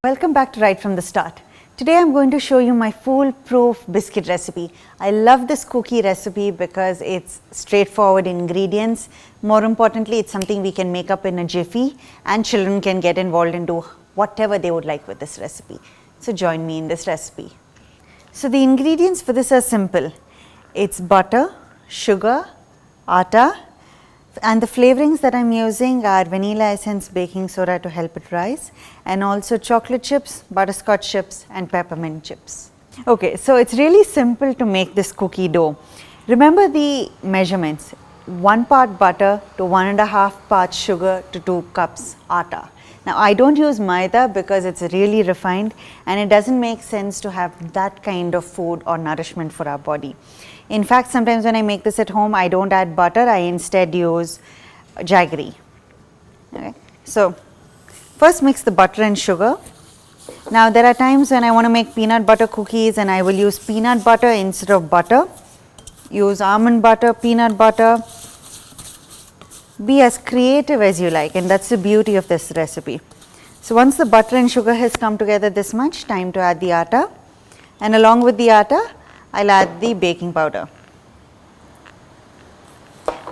Welcome back to Right from the Start. Today I'm going to show you my foolproof biscuit recipe. I love this cookie recipe because it's straightforward ingredients. More importantly, it's something we can make up in a jiffy and children can get involved and do whatever they would like with this recipe. So join me in this recipe. So the ingredients for this are simple. It's butter, sugar, atta, and the flavorings that I'm using are vanilla essence, baking soda to help it rise, and also chocolate chips, butterscotch chips and peppermint chips. Okay, so it's really simple to make this cookie dough. Remember the measurements: 1 part butter to 1.5 parts sugar to 2 cups atta. Now I don't use maida because it's really refined and it doesn't make sense to have that kind of food or nourishment for our body. In fact, sometimes when I make this at home, I don't add butter, I instead use jaggery. Okay. So first mix the butter and sugar. Now there are times when I want to make peanut butter cookies and I will use peanut butter instead of butter. Use almond butter, peanut butter. Be as creative as you like, and that's the beauty of this recipe. So once the butter and sugar has come together this much, time to add the atta, and along with the atta, I'll add the baking powder.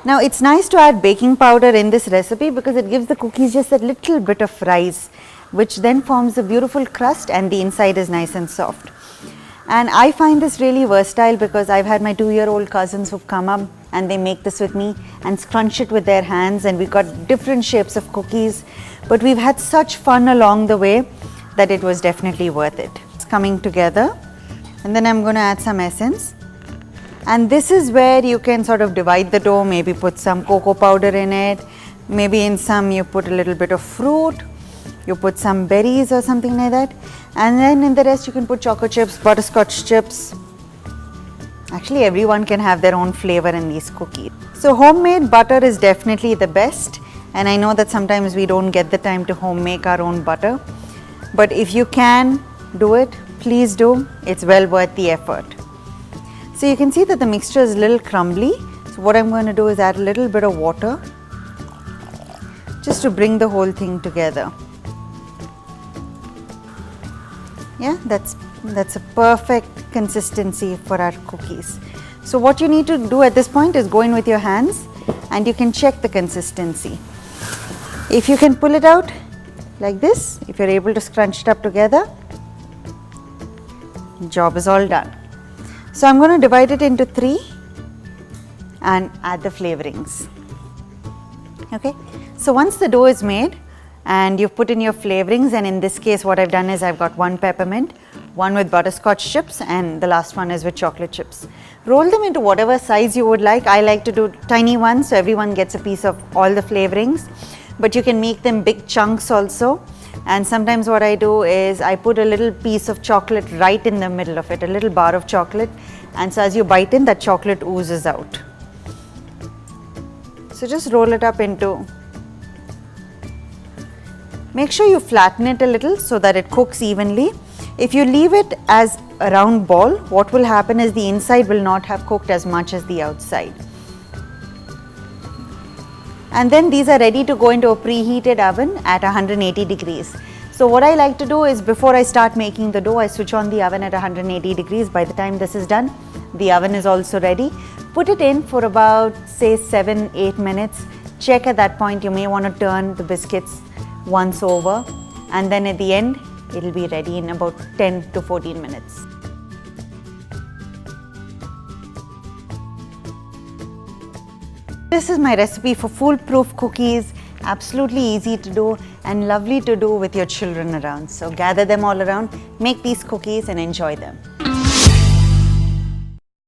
Now it's nice to add baking powder in this recipe because it gives the cookies just a little bit of rise, which then forms a beautiful crust and the inside is nice and soft. And I find this really versatile because I've had my 2-year-old cousins who've come up and they make this with me and scrunch it with their hands, and we've got different shapes of cookies, but we've had such fun along the way that it was definitely worth it. It's coming together, and then I'm going to add some essence, and this is where you can sort of divide the dough, maybe put some cocoa powder in it, maybe in some you put a little bit of fruit, you put some berries or something like that, and then in the rest you can put chocolate chips, butterscotch chips. Actually everyone can have their own flavor in these cookies. So homemade butter is definitely the best, and I know that sometimes we don't get the time to home make our own butter, but if you can do it, please do. It's well worth the effort. So you can see that the mixture is a little crumbly. So what I'm going to do is add a little bit of water just to bring the whole thing together. Yeah, that's a perfect consistency for our cookies. So what you need to do at this point is go in with your hands and you can check the consistency. If you can pull it out like this, if you're able to scrunch it up together, job is all done. So I'm going to divide it into 3 and add the flavorings. Okay, so once the dough is made and you've put in your flavorings, and in this case what I've done is I've got 1 peppermint, 1 with butterscotch chips, and the last one is with chocolate chips. Roll them into whatever size you would like. I like to do tiny ones so everyone gets a piece of all the flavorings, but you can make them big chunks also. And sometimes what I do is I put a little piece of chocolate right in the middle of it, a little bar of chocolate, and so as you bite in, that chocolate oozes out. So just roll it up into, make sure you flatten it a little so that it cooks evenly. If you leave it as a round ball, what will happen is the inside will not have cooked as much as the outside. And then these are ready to go into a preheated oven at 180 degrees. So what I like to do is before I start making the dough, I switch on the oven at 180 degrees. By the time this is done, the oven is also ready. Put it in for about say 7-8 minutes. Check at that point, you may want to turn the biscuits once over, and then at the end it will be ready in about 10 to 14 minutes. This is my recipe for foolproof cookies. Absolutely easy to do and lovely to do with your children around. So gather them all around, make these cookies and enjoy them.